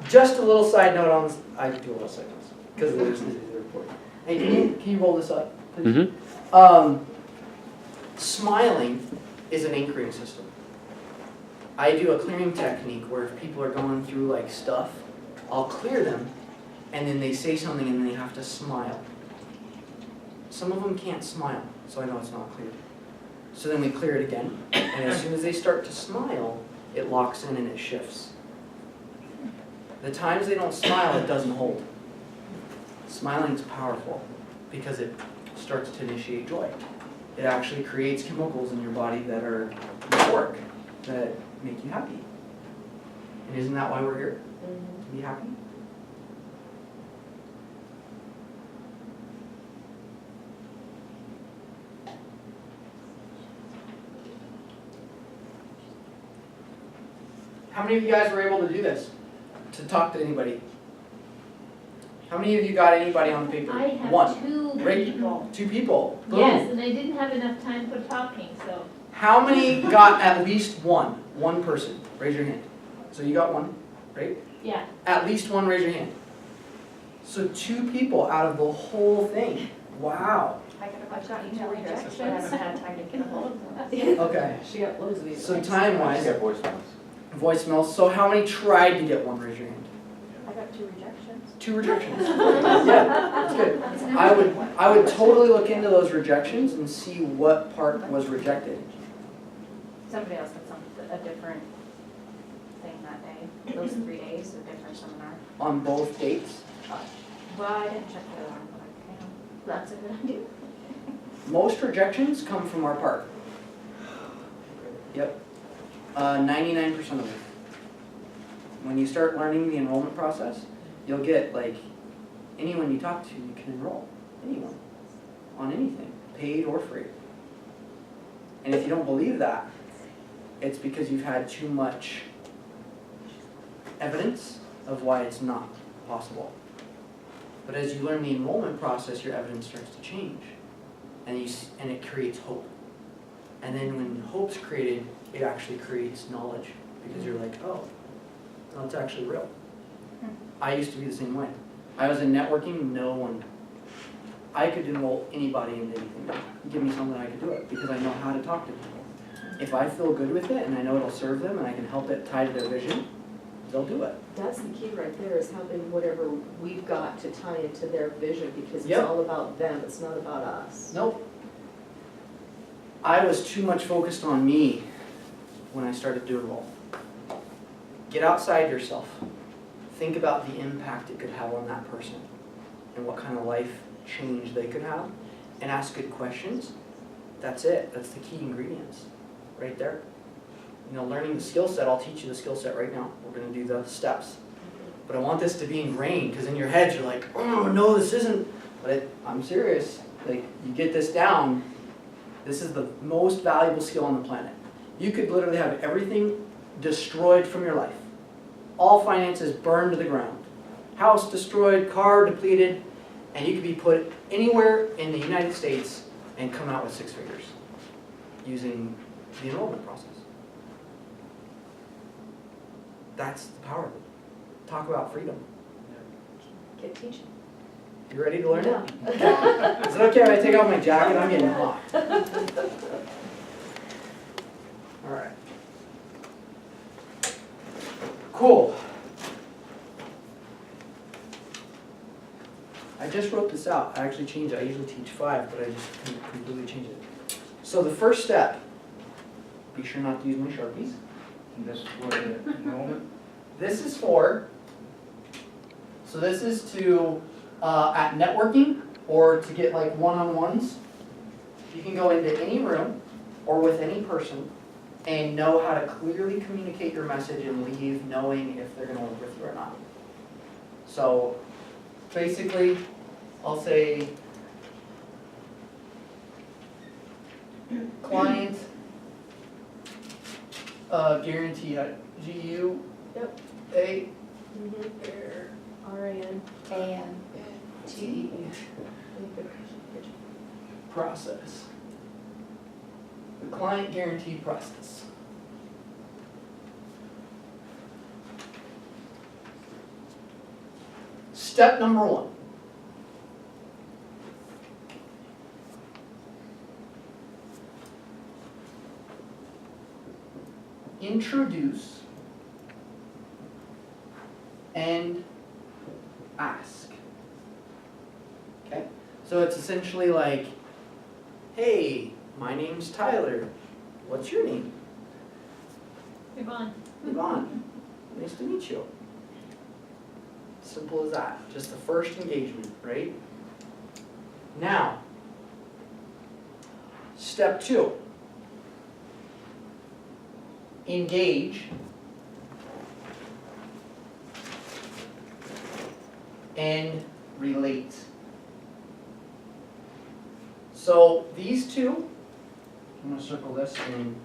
Just a little side note on this. I do a little side notes because it's easy to report. Hey, can you roll this up, please? Smiling is an anchoring system. I do a clearing technique where if people are going through like stuff, I'll clear them, and then they say something and they have to smile. Some of them can't smile, so I know it's not clear. So then we clear it again, and as soon as they start to smile, it locks in and it shifts. The times they don't smile, it doesn't hold. Smiling's powerful because it starts to initiate joy. It actually creates chemicals in your body that are euphoric, that make you happy. And isn't that why we're here? To be happy? How many of you guys were able to do this? To talk to anybody? How many of you got anybody on the paper? I have One. two Right? people. 2 people. Boom. Yes, and I didn't have enough time for talking, so. How many got at least one? One person. Raise your hand. So you got one, right? Yeah. At least one, raise your hand. So 2 people out of the whole thing. Wow. I got email rejections, but I haven't had time to get a hold of them. Okay. She got loads of these. So time-wise, get voicemails. voicemails. So how many tried to get one? Raise your hand. I got 2 rejections. 2 rejections. Yeah, that's good. I would totally look into those rejections and see what part was rejected. Somebody else had a different thing that day. Those 3 days, a different seminar. On both dates. Well, I didn't check the other one, but that's a good idea. Most rejections come from our part. Yep. 99% of them. When you start learning the enrollment process, you'll get like anyone you talk to, you can enroll. Anyone. On anything. Paid or free. And if you don't believe that, it's because you've had too much evidence of why it's not possible. But as you learn the enrollment process, your evidence starts to change. And it creates hope. And then when hope's created, it actually creates knowledge. Because you're like, oh, no, it's actually real. I used to be the same way. I was in networking, I could enroll anybody into anything. Give me something I could do it, because I know how to talk to people. If I feel good with it, and I know it'll serve them, and I can help it tie to their vision, they'll do it. That's the key right there, is helping whatever we've got to tie into their vision, because it's Yep. all about them, it's not about us. Nope. I was too much focused on me when I started to enroll. Get outside yourself. Think about the impact it could have on that person and what kind of life change they could have, and ask good questions. That's it. That's the key ingredients right there. You know, learning the skill set, I'll teach you the skill set right now. We're going to do the steps. But I want this to be ingrained, because in your head you're like, oh no, this isn't. But I'm serious. Like, you get this down, this is the most valuable skill on the planet. You could literally have everything destroyed from your life. All finances burned to the ground. House destroyed, car depleted, and you could be put anywhere in the United States and come out with 6 figures using the enrollment process. That's the power of it. Talk about freedom. Get teaching. You ready to learn it? Is it okay if I take off my jacket? I'm getting hot. All right. Cool. I just wrote this out. I actually changed it. I usually teach 5, but I just completely changed it. So the first step, be sure not to use my Sharpies. And this is for the enrollment? This is for, so this is to, at networking, or to get like one-on-ones. You can go into any room, or with any person, and know how to clearly communicate your message and leave knowing if they're going to work with you or not. So basically, I'll say client guarantee, G-U-A Yep. R-A-N. A-N-T. process. The client guarantee process. Step number 1. Introduce and ask. Okay? So it's essentially like, hey, my name's Tyler. What's your name? Yvonne. Yvonne. Nice to meet you. Simple as that. Just the first engagement, right? Now, step 2. Engage and relate. So these two, I'm going to circle this in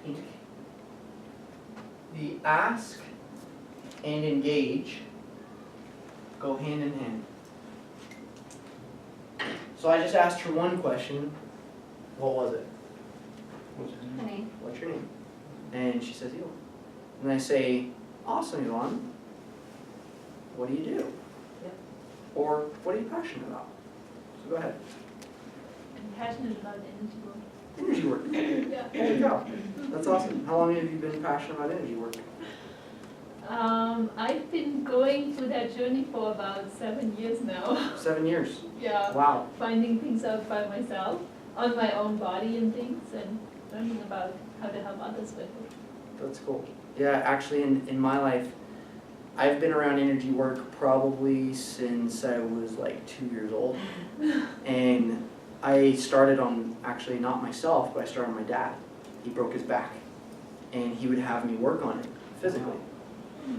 pink. The ask and engage go hand in hand. So I just asked her one question. What was it? What's her name? Honey. What's your name? And she says, Yvonne. And I say, awesome, Yvonne. What do you do? Yep. Or what are you passionate about? So go ahead. I'm passionate about energy work. Energy work. Yeah. There you go. That's awesome. How long have you been passionate about energy work? I've been going through that journey for about 7 years now. 7 years. Yeah, Wow. finding things out by myself, on my own body and things, and learning about how to help others with it. That's cool. Yeah, actually in my life, I've been around energy work probably since I was like 2 years old. And I started on, actually not myself, but I started on my dad. He broke his back. And he would have me work on it physically.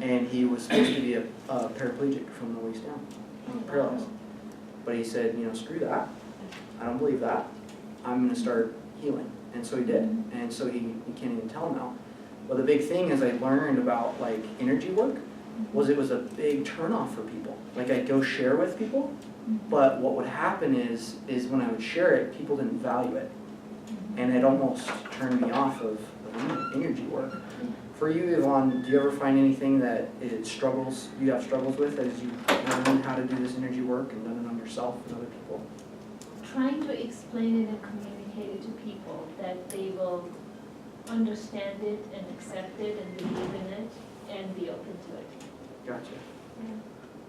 And he was supposed to be a paraplegic from the waist down, paralyzed. But he said, you know, screw that. I don't believe that. I'm going to start healing. And so he did. And so he can't even tell now. Well, the big thing is I learned about like energy work was it was a big turnoff for people. Like I'd go share with people, but what would happen is when I would share it, people didn't value it. And it almost turned me off of energy work. For you, Yvonne, do you ever find anything that you have struggles with as you learn how to do this energy work and learn it on yourself and other people? Trying to explain it and communicate it to people that they will understand it and accept it and believe in it and be open to it. Gotcha. Yeah.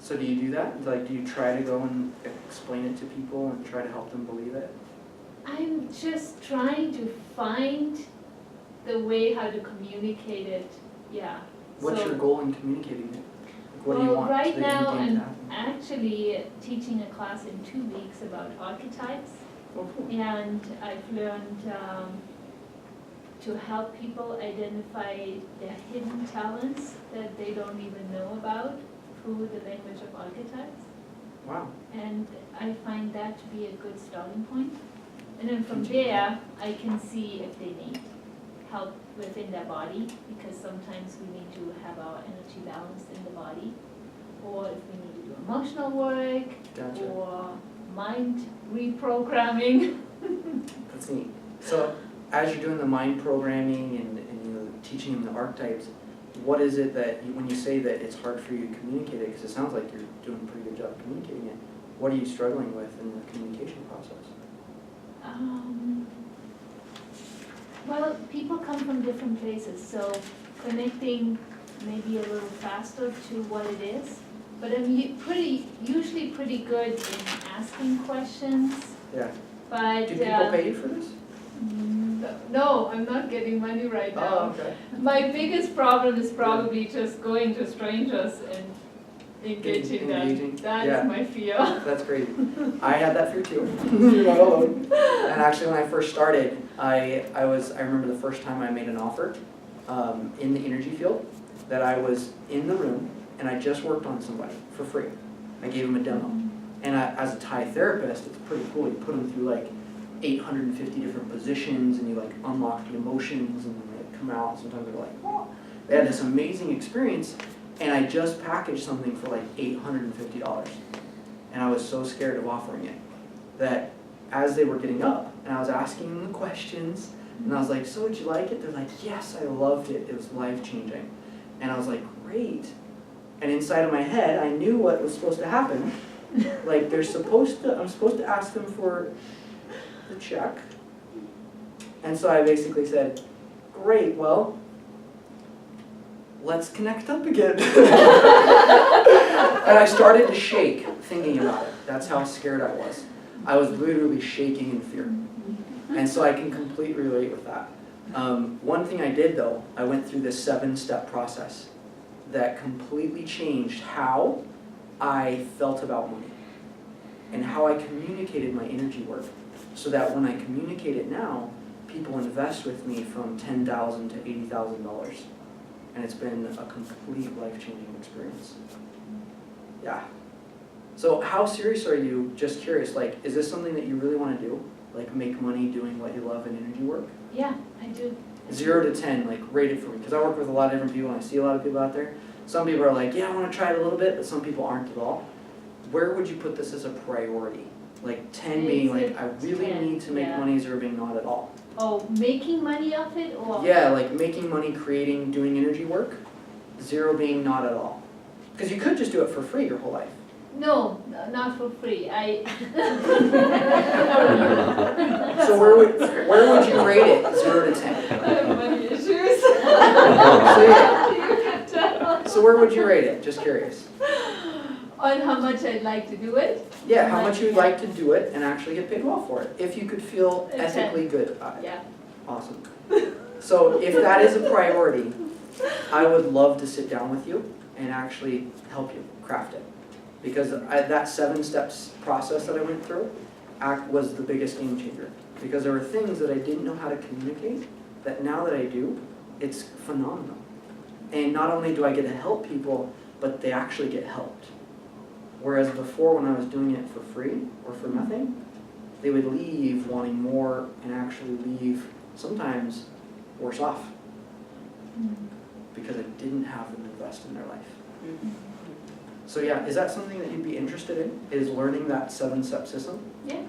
So do you do that? Like, do you try to go and explain it to people and try to help them believe it? I'm just trying to find the way how to communicate it, yeah. What's So- your goal in communicating it? Like, what do you Well, want right the now, endgame to I'm happen? actually teaching a class in 2 weeks about archetypes, Oh, cool. and I've learned to help people identify their hidden talents that they don't even know about through the language of archetypes. Wow. And I find that to be a good starting point. And then from Continue. there, I can see if they need help within their body, because sometimes we need to have our energy balanced in the body, or if we need to do emotional work, Gotcha. or mind reprogramming. That's neat. So as you're doing the mind programming and you know, teaching them the archetypes, what is it that, when you say that it's hard for you to communicate it, because it sounds like you're doing a pretty good job communicating it, what are you struggling with in the communication process? Well, people come from different places, so connecting maybe a little faster to what it is. But I'm usually pretty good in asking questions, Yeah. but. Do people pay you for this? No, I'm not getting money right Oh, now. okay. My biggest problem is probably just going to strangers and engaging them. Engaging, That yeah. is my fear. That's crazy. I had that fear too. You're not alone. And actually, when I first started, I remember the first time I made an offer in the energy field, that I was in the room and I just worked on somebody for free. I gave them a demo. And as a Thai therapist, it's pretty cool. You put them through like 850 different positions and you like unlock the emotions and they come out. Sometimes they're like, oh. They had this amazing experience. And I just packaged something for like $850. And I was so scared of offering it that as they were getting up and I was asking them the questions and I was like, so did you like it? They're like, yes, I loved it. It was life-changing. And I was like, great. And inside of my head, I knew what was supposed to happen. Like I'm supposed to ask them for the check. And so I basically said, great, well, let's connect up again. And I started to shake thinking about it. That's how scared I was. I was literally shaking in fear. And so I can completely relate with that. One thing I did though, I went through this 7-step process that completely changed how I felt about money and how I communicated my energy work, so that when I communicate it now, people invest with me from $10,000 to $80,000. And it's been a complete life-changing experience. Yeah. So how serious are you? Just curious, like, is this something that you really want to do? Like make money doing what you love in energy work? Yeah, I do. 0 to 10, like rate it for me. Because I work with a lot of different people and I see a lot of people out there. Some people are like, yeah, I want to try it a little bit, but some people aren't at all. Where would you put this as a priority? Like 10 being like, I really 10, need to make yeah. money, 0 being not at all. Oh, making money off it or? Yeah, like making money, creating, doing energy work. 0 being not at all. Because you could just do it for free your whole life. No, not for free. So where would you rate it, 0 to 10? I have money issues. So where would you rate it? Just curious. On how much I'd like to do it? Yeah, how much you'd like to do it and actually get paid well for it. If you could feel A 10. ethically good about it. Yeah. Awesome. So if that is a priority, I would love to sit down with you and actually help you craft it. Because that 7 steps process that I went through was the biggest game changer. Because there were things that I didn't know how to communicate that now that I do, it's phenomenal. And not only do I get to help people, but they actually get helped. Whereas before when I was doing it for free or for nothing, they would leave wanting more and actually leave sometimes worse off. Because I didn't have them invest in their life. So yeah, is that something that you'd be interested in? Is learning that 7-step system? Yeah.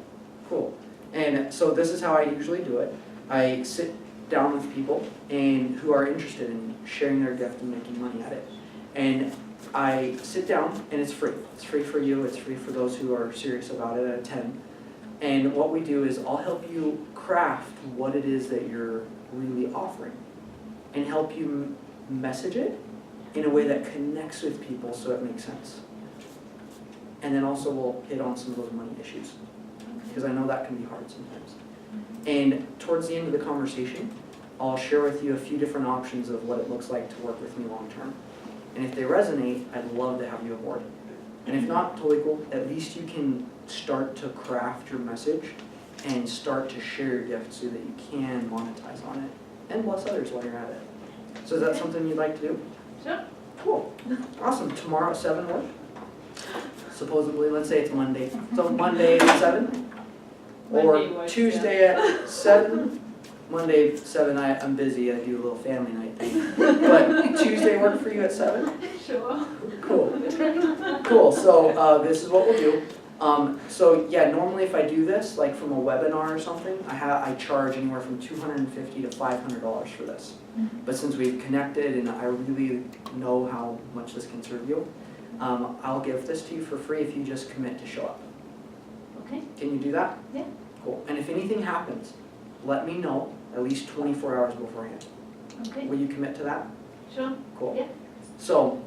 Cool. And so this is how I usually do it. I sit down with people and who are interested in sharing their gift and making money at it. And I sit down and it's free. It's free for you, it's free for those who are serious about it at 10. And what we do is I'll help you craft what it is that you're really offering and help you message it in a way that connects with people so it makes sense. And then also we'll hit on some of those money issues because I know that can be hard sometimes. And towards the end of the conversation, I'll share with you a few different options of what it looks like to work with me long term. And if they resonate, I'd love to have you aboard. And if not, totally cool. At least you can start to craft your message and start to share your gift so that you can monetize on it and bless others while you're at it. So is that something you'd like to do? Sure. Cool. Awesome. Tomorrow at 7 work? Supposedly, let's say it's Monday. So Monday at 7? Monday Or works, Tuesday at 7? Monday 7, I'm busy. I do a little family night thing. But Tuesday work for you at 7? Sure. Cool. Cool. So this is what we'll do. So yeah, normally if I do this, like from a webinar or something, I charge anywhere from $250 to $500 for this. But since we've connected and I really know how much this can serve you, I'll give this to you for free if you just commit to show up. Okay. Can you do that? Yeah. Cool. And if anything happens, let me know at least 24 hours beforehand. Okay. Will you commit to that? Sure. Cool. Yeah. So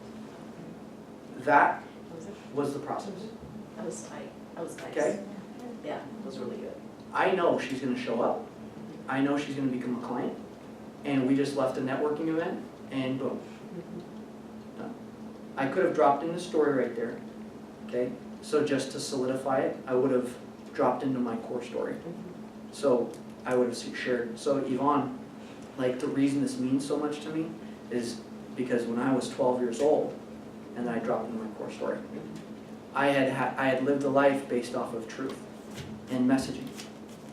that was the process. That was tight. That was nice. Okay? Yeah, it was really good. I know she's going to show up. I know she's going to become a client. And we just left a networking event and boom. Done. I could have dropped in the story right there. Okay? So just to solidify it, I would have dropped into my core story. So I would have shared. So Yvonne, like the reason this means so much to me is because when I was 12 years old and then I dropped into my core story, I had lived a life based off of truth and messaging.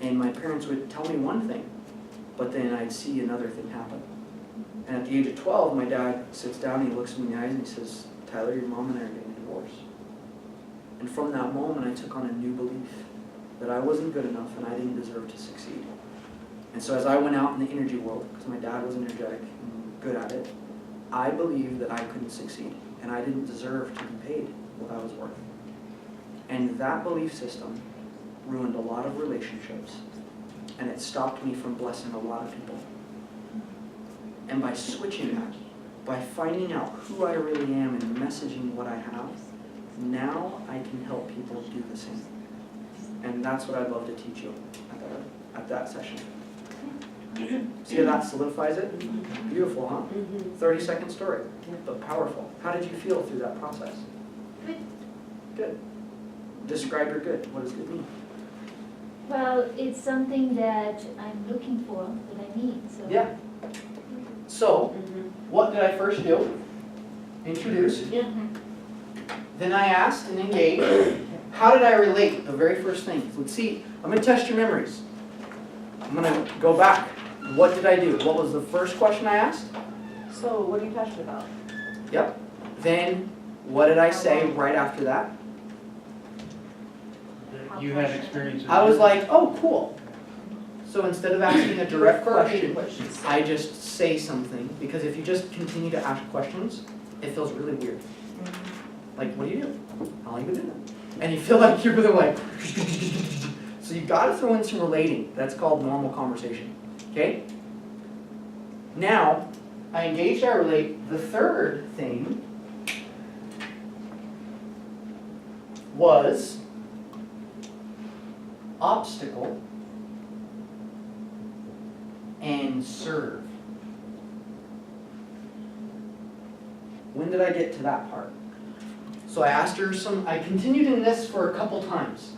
And my parents would tell me one thing, but then I'd see another thing happen. And at the age of 12, my dad sits down and he looks me in the eyes and he says, Tyler, your mom and I are getting a divorce. And from that moment, I took on a new belief that I wasn't good enough and I didn't deserve to succeed. And so as I went out in the energy world, because my dad was energetic and good at it, I believed that I couldn't succeed. and I didn't deserve to be paid what I was worth. And that belief system ruined a lot of relationships, and it stopped me from blessing a lot of people. And by switching that, by finding out who I really am and messaging what I have, now I can help people do the same. And that's what I'd love to teach you at that session. See how that solidifies it? Beautiful, huh? 30-second story, but powerful. How did you feel through that process? Good. Good. Describe your good. What does good mean? Well, it's something that I'm looking for, that I need, so. Yeah. So, what did I first do? Introduce. Then I asked and engaged. How did I relate? The very first thing. Let's see. I'm going to test your memories. I'm going to go back. What did I do? What was the first question I asked? So what are you passionate about? Yep. Then, what did I say right after that? You had experience. I was like, oh, cool. So instead of asking a direct question, Questions. I just say something, because if you just continue to ask questions, it feels really weird. Like, what do you do? How long have you been doing that? And you feel like you're really like, so you've got to throw in some relating. That's called normal conversation. Okay? Now, I engaged, I relate. The third thing was obstacle and serve. When did I get to that part? So I asked her I continued in this for a couple times.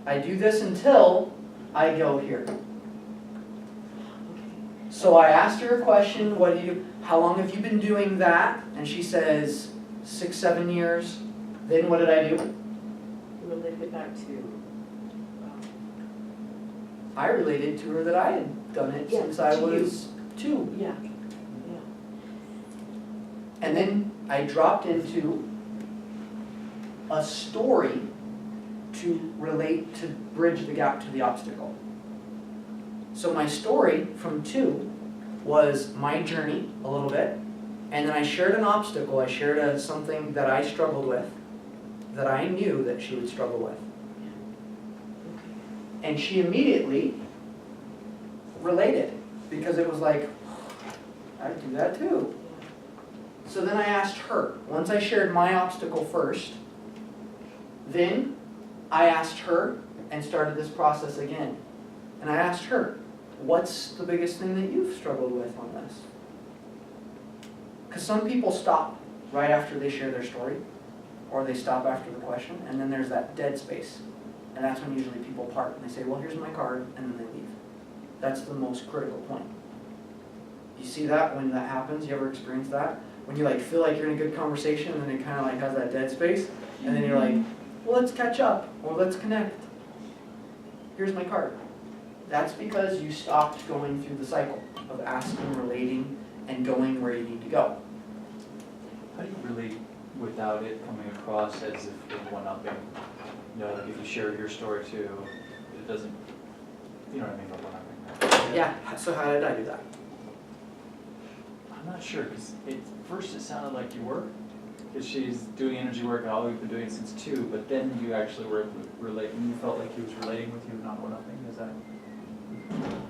I do this until I go here. So I asked her a question, how long have you been doing that? And she says, 6, 7 years. Then what did I do? Relate it back to. I related to her that I had done it Yeah, since I to you. was 2. Yeah. And then I dropped into a story to relate, to bridge the gap to the obstacle. So my story from 2 was my journey a little bit, and then I shared an obstacle, I shared something that I struggled with, that I knew that she would struggle with. And she immediately related, because it was like, I do that too. So then I asked her, once I shared my obstacle first, then I asked her and started this process again. And I asked her, what's the biggest thing that you've struggled with on this? Because some people stop right after they share their story, or they stop after the question, and then there's that dead space. And that's when usually people part and they say, well, here's my card, and then they leave. That's the most critical point. You see that when that happens? You ever experience that? When you feel like you're in a good conversation and then it kind of has that dead space, and then you're like, well, let's catch up, or let's connect. Here's my card. That's because you stopped going through the cycle of asking, relating, and going where you need to go. How do you relate without it coming across as if you're one-upping? You know, like if you share your story too, it doesn't, you know what I mean by one-upping, right? Yeah, so how did I do that? I'm not sure, because first it sounded like you were, because she's doing energy work, and all we've been doing it since 2, but then you actually were relating, you felt like he was relating with you, not one-upping, is that?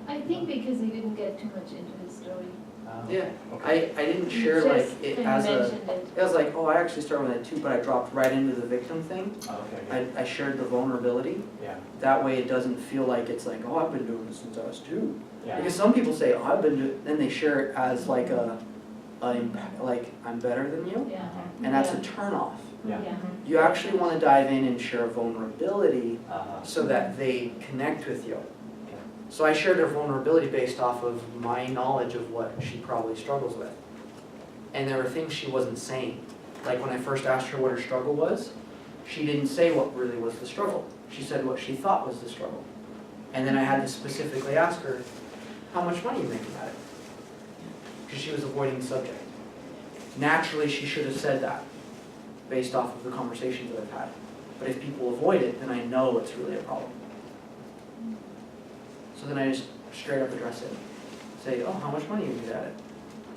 I think because he didn't get too much into his story. Yeah, Okay. I didn't He share just it kinda as a, mentioned it. it was like, oh, I actually started with it too, but I dropped right into the victim thing. Oh, okay, I shared the vulnerability. yeah, That way it doesn't feel like it's like, oh, I've been doing this since I was 2. yeah. Because some people say, oh, I've been doing, then they share it as like like, I'm better than you. Yeah. And that's a Yeah. turnoff. Yeah. You actually want to dive in and share vulnerability Uh-huh. so that they connect with you. Okay. So I shared her vulnerability based off of my knowledge of what she probably struggles with. And there were things she wasn't saying. Like when I first asked her what her struggle was, she didn't say what really was the struggle. She said what she thought was the struggle. And then I had to specifically ask her, how much money are you making at it? Because she was avoiding the subject. Naturally, she should have said that based off of the conversations that I've had. But if people avoid it, then I know it's really a problem. So then I just straight up address it. Say, oh, how much money are you at it?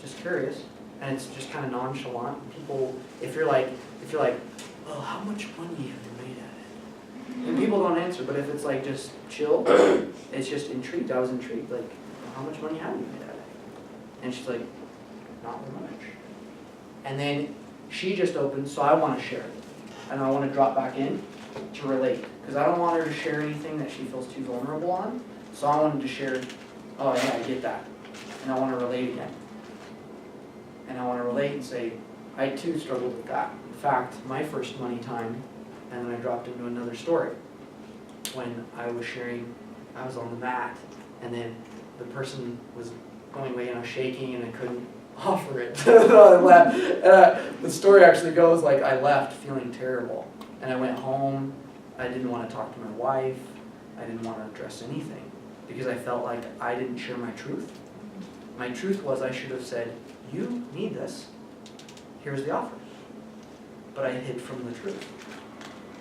Just curious. and it's just kind of nonchalant. People, if you're like, oh, how much money have you made at it? And people don't answer, but if it's like just chill, it's just intrigued. I was intrigued, like, how much money have you made at it? And she's like, not very much. And then she just opened, so I want to share it. And I want to drop back in to relate. Because I don't want her to share anything that she feels too vulnerable on. So I wanted to share, oh yeah, I get that. And I want to relate again. And I want to relate and say, I too struggled with that. In fact, my first money time, and then I dropped into another story. When I was sharing, I was on the mat, and then the person was going away and I was shaking and I couldn't offer it. I left. And the story actually goes like I left feeling terrible. And I went home, I didn't want to talk to my wife, I didn't want to address anything because I felt like I didn't share my truth. My truth was I should have said, you need this, here's the offer. But I hid from the truth.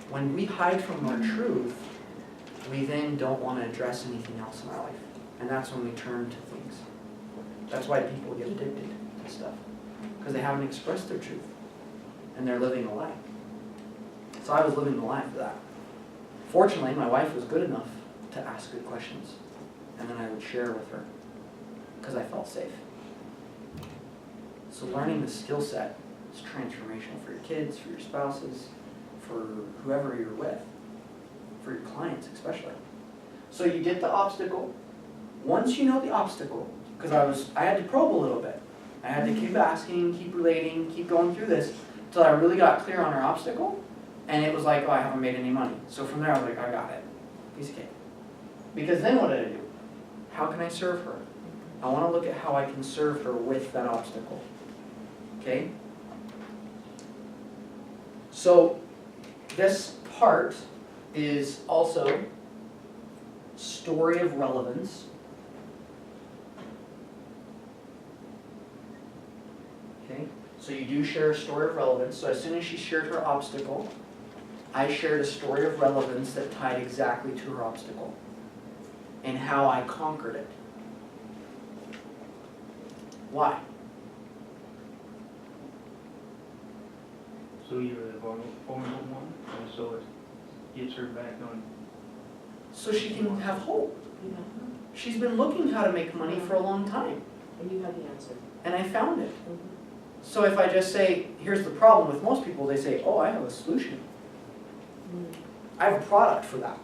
When we hide from our truth, we then don't want to address anything else in our life. And that's when we turn to things. That's why people get addicted to stuff. Because they haven't expressed their truth. And they're living a lie. So I was living the lie for that. Fortunately, my wife was good enough to ask good questions. And then I would share with her. Because I felt safe. So learning the skill set is transformational for your kids, for your spouses, for whoever you're with, for your clients especially. So you get the obstacle. Once you know the obstacle, because I had to probe a little bit. I had to keep asking, keep relating, keep going through this until I really got clear on our obstacle. And it was like, oh, I haven't made any money. So from there I was like, I got it. Piece of cake. Because then what did I do? How can I serve her? I want to look at how I can serve her with that obstacle. Okay? So this part is also story of relevance. Okay? So you do share a story of relevance. So as soon as she shared her obstacle, I shared a story of relevance that tied exactly to her obstacle and how I conquered it. Why? So you're the vulnerable one, and so it gets her back on. So she can have hope. Yeah. She's been looking how to make money for a long time, And you have the answer. and I found it. So if I just say, here's the problem with most people, they say, oh, I have a solution. I have a product for that.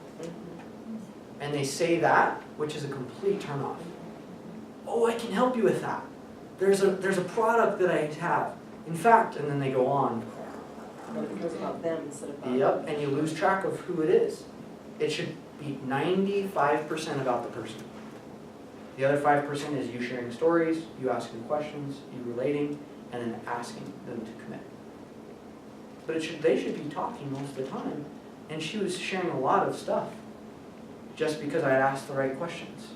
And they say that, which is a complete turnoff. Oh, I can help you with that. There's a product that I have. In fact, and then they go on. But it becomes about them instead of about Yep, and you lose track of who it is. It should be 95% about the person. The other 5% is you sharing stories, you asking questions, you relating, and then asking them to commit. But they should be talking most of the time. And she was sharing a lot of stuff just because I had asked the right questions.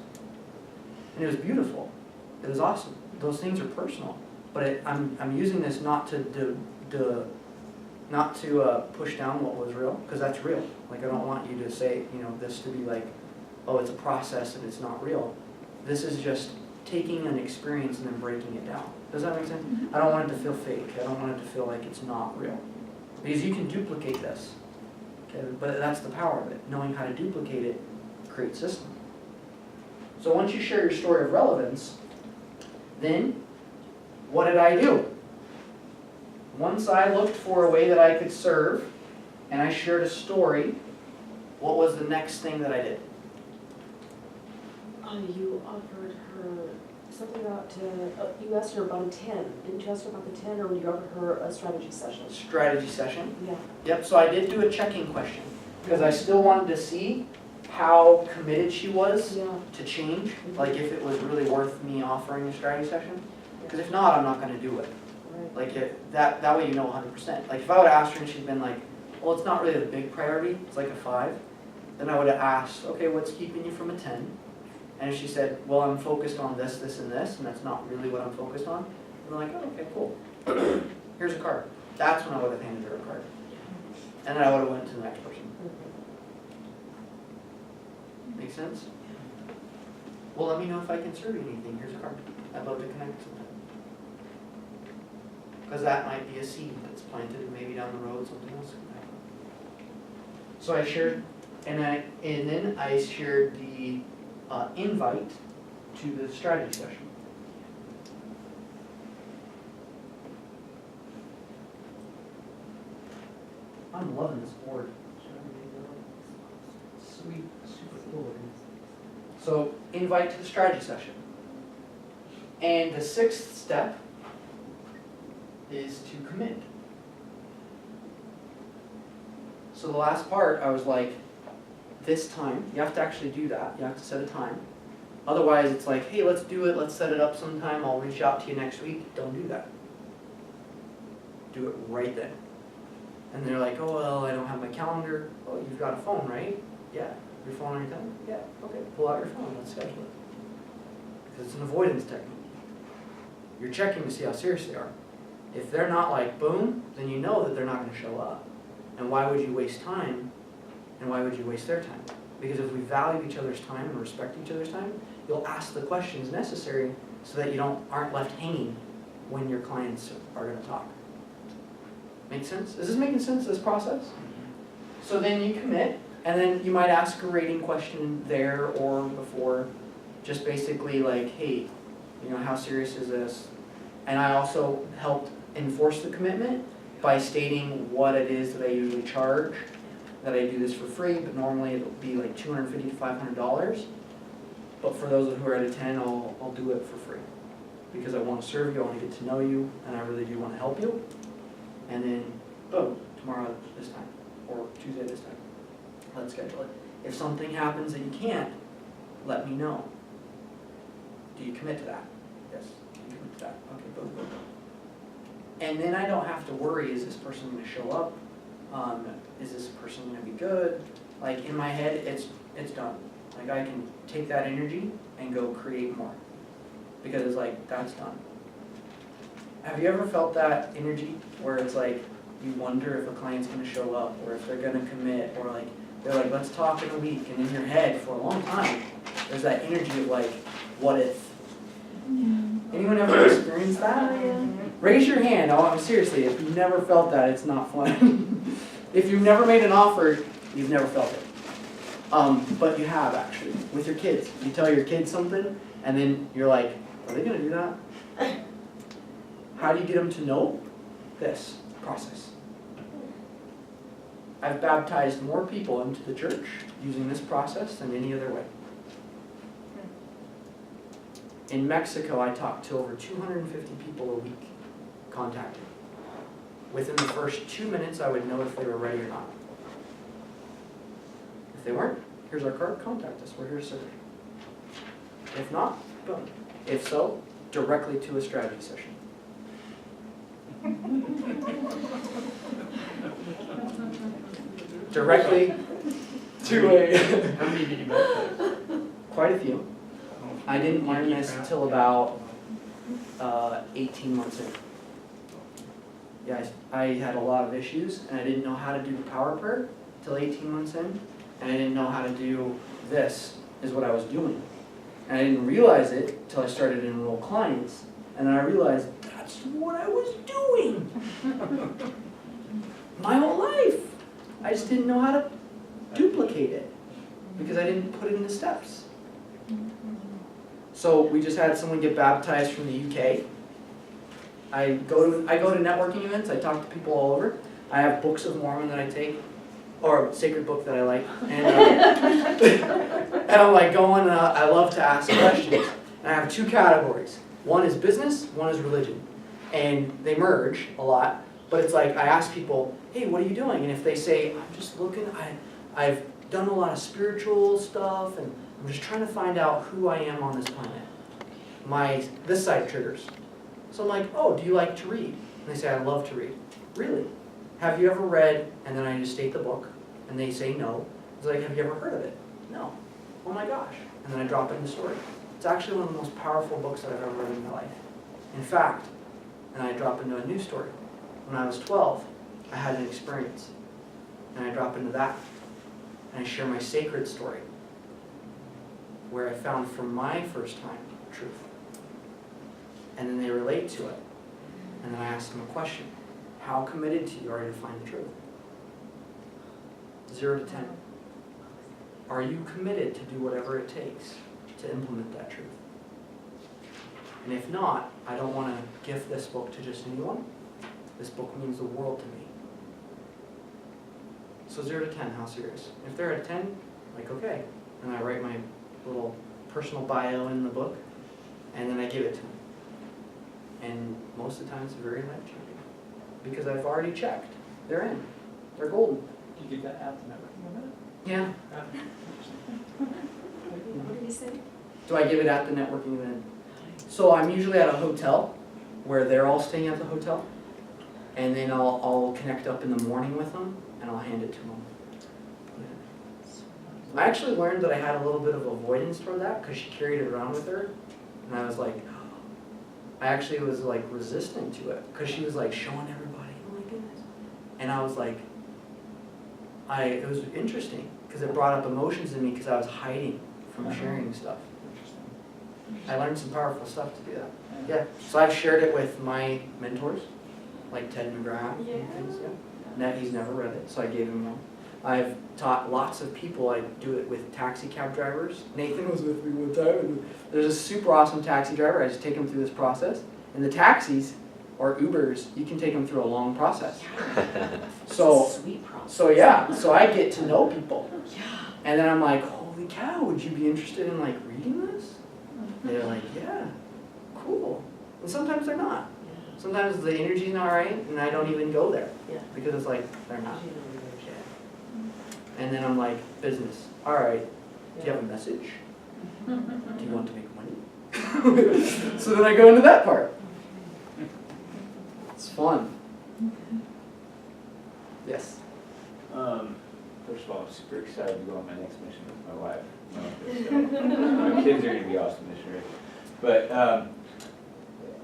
And it was beautiful. It was awesome. Those things are personal. But I'm using this not to push down what was real, because that's real. Like I don't want you to say, this to be like, oh, it's a process and it's not real. This is just taking an experience and then breaking it down. Does that make sense? I don't want it to feel fake. I don't want it to feel like it's not real. Because you can duplicate this. Okay? But that's the power of it. Knowing how to duplicate it creates system. So once you share your story of relevance, then what did I do? Once I looked for a way that I could serve, and I shared a story, what was the next thing that I did? You offered her something about, you asked her about a 10. Didn't you ask her about the 10, or you offered her a strategy session? Strategy session. Yeah. Yep, so I did do a checking question, because I still wanted to see how committed she was Yeah. to change, like if it was really worth me offering a strategy session. Because if not, I'm not going to do it. Right. Like that way you know 100%. Like if I would have asked her and she'd been like, well, it's not really a big priority, it's like a 5, then I would have asked, okay, what's keeping you from a 10? And if she said, well, I'm focused on this, this, and this, and that's not really what I'm focused on, I'm like, oh, okay, cool. Here's a card. That's when I would have handed her a card. And then I would have went to the next person. Make sense? Well, let me know if I can serve you anything. Here's a card. I'd love to connect sometime. Because that might be a seed that's planted and maybe down the road something else can happen. So I shared, and then I shared the invite to the strategy session. I'm loving this board. Sweet, super cool. So invite to the strategy session. And the sixth step is to commit. So the last part, I was like, this time, you have to actually do that. You have to set a time. Otherwise, it's like, hey, let's do it. Let's set it up sometime. I'll reach out to you next week. Don't do that. Do it right then. And they're like, oh, well, I don't have my calendar. Oh, you've got a phone, right? Yeah. Your phone on your calendar? Yeah. Okay. Pull out your phone. Let's schedule it. Because it's an avoidance technique. You're checking to see how serious they are. If they're not like, boom, then you know that they're not going to show up. And why would you waste time? And why would you waste their time? Because if we value each other's time and respect each other's time, you'll ask the questions necessary so that you aren't left hanging when your clients are going to talk. Make sense? Is this making sense, this process? So then you commit, and then you might ask a rating question there or before, just basically like, hey, how serious is this? And I also helped enforce the commitment by stating what it is that I usually charge, that I do this for free, but normally it'll be like $250 to $500. But for those who are at a 10, I'll do it for free. Because I want to serve you, I want to get to know you, and I really do want to help you. And then, boom, tomorrow this time, or Tuesday this time. Let's schedule it. If something happens that you can't, let me know. Do you commit to that? Yes. Do you commit to that? Okay, boom, boom, boom. And then I don't have to worry, is this person going to show up? Is this person going to be good? Like in my head, it's done. Like I can take that energy and go create more. Because it's like, that's done. Have you ever felt that energy where it's like, you wonder if a client's going to show up or if they're going to commit or like, they're like, let's talk in a week. And in your head for a long time, there's that energy of like, what if? Anyone ever experienced that? Oh, yeah. Raise your hand. Oh, seriously, if you've never felt that, it's not fun. If you've never made an offer, you've never felt it. But you have actually, with your kids. You tell your kids something, and then you're like, are they going to do that? How do you get them to know? This process. I've baptized more people into the church using this process than any other way. In Mexico, I talked to over 250 people a week, contacted. Within the first 2 minutes, I would know if they were ready or not. If they weren't, here's our card, contact us, we're here to serve. If not, boom. If so, directly to a strategy session. Directly to a... How many did you baptize? Quite a few. I didn't learn this until about 18 months in. Yeah, I had a lot of issues, and I didn't know how to do the power prayer until 18 months in, and I didn't know how to do this, is what I was doing. And I didn't realize it until I started to enroll clients, and then I realized that's what I was doing my whole life. I just didn't know how to duplicate it because I didn't put it into steps. So we just had someone get baptized from the UK. I go to networking events. I talk to people all over. I have books of Mormon that I take, or a sacred book that I like, and I'm like going. I love to ask questions. And I have two categories. One is business. One is religion, and they merge a lot. But it's like I ask people, "Hey, what are you doing?" And if they say, "I'm just looking. I've done a lot of spiritual stuff, and I'm just trying to find out who I am on this planet." This side triggers. So I'm like, "Oh, do you like to read?" And they say, "I love to read." Really? Have you ever read? And then I just state the book, and they say no. It's like, "Have you ever heard of it?" No. Oh my gosh. And then I drop in the story. It's actually one of the most powerful books that I've ever read in my life. In fact, and I drop into a new story. When I was 12, I had an experience, and I drop into that, and I share my sacred story, where I found for my first time truth. And then they relate to it. And then I asked them a question. How committed to you are you to find the truth? 0 to 10. Are you committed to do whatever it takes to implement that truth? And if not, I don't want to gift this book to just anyone. This book means the world to me. So 0 to 10, how serious? If they're at 10, like, okay. And I write my little personal bio in the book, and then I give it to them. And most of the time it's very life-changing. Because I've already checked. They're in. They're golden. Do you give that out to networking event? Yeah. What did he say? Do I give it at the networking event? So I'm usually at a hotel where they're all staying at the hotel. And then I'll connect up in the morning with them and I'll hand it to them. I actually learned that I had a little bit of avoidance toward that because she carried it around with her. And I was like, I actually was like resistant to it because she was like showing everybody, oh my goodness. And I was like, it was interesting because it brought up emotions in me because I was hiding from sharing stuff. I learned some powerful stuff to do that. Yeah, so I've shared it with my mentors, like Ted McGrath and things, yeah. He's never read it, so I gave him one. I've taught lots of people. I do it with taxi cab drivers. Nathan was with me one time, and there's a super awesome taxi driver. I just take him through this process. And the taxis, or Ubers, you can take them through a long process. So, Sweet process. so yeah, so I get to know people. Yeah. And then I'm like, holy cow, would you be interested in like reading this? And they're like, yeah, cool. And sometimes they're not. Sometimes the energy's not right, and I don't even go there. Yeah. Because it's like, they're not. And then I'm like, business. All right, do you have a message? Do you want to make money? So then I go into that part. It's fun. Yes. First of all, I'm super excited to go on my next mission with my wife. So, my kids are going to be awesome missionaries. But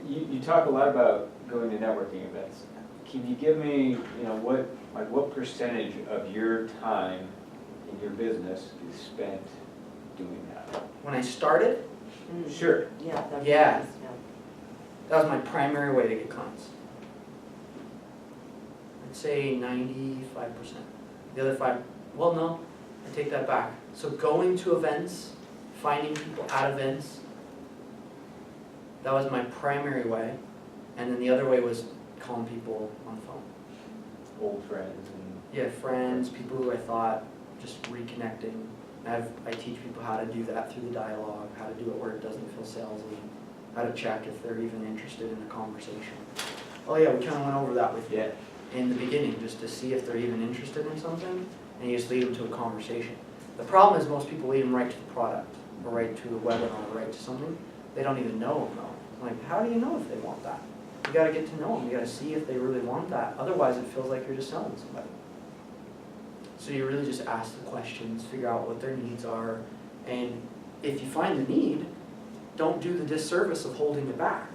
you talk a lot about going to networking events. Can you give me, what percentage of your time in your business is spent doing that? When I started, Sure. Yeah. Yeah. that was my primary way to get clients. I'd say 95%. The other 5, well, no, I take that back. So going to events, finding people at events, that was my primary way. And then the other way was calling people on the phone. Old friends and Yeah, friends, people who I thought, just reconnecting. I teach people how to do that through the dialogue, how to do it where it doesn't feel salesy, how to check if they're even interested in a conversation. Oh yeah, we kind of went over that with you in the beginning, just to see if they're even interested in something, and you just lead them to a conversation. The problem is most people lead them right to the product, or right to a webinar, or right to something. They don't even know them though. Like, how do you know if they want that? You gotta get to know them, you gotta see if they really want that. Otherwise it feels like you're just selling somebody. So you really just ask the questions, figure out what their needs are, and if you find the need, don't do the disservice of holding it back.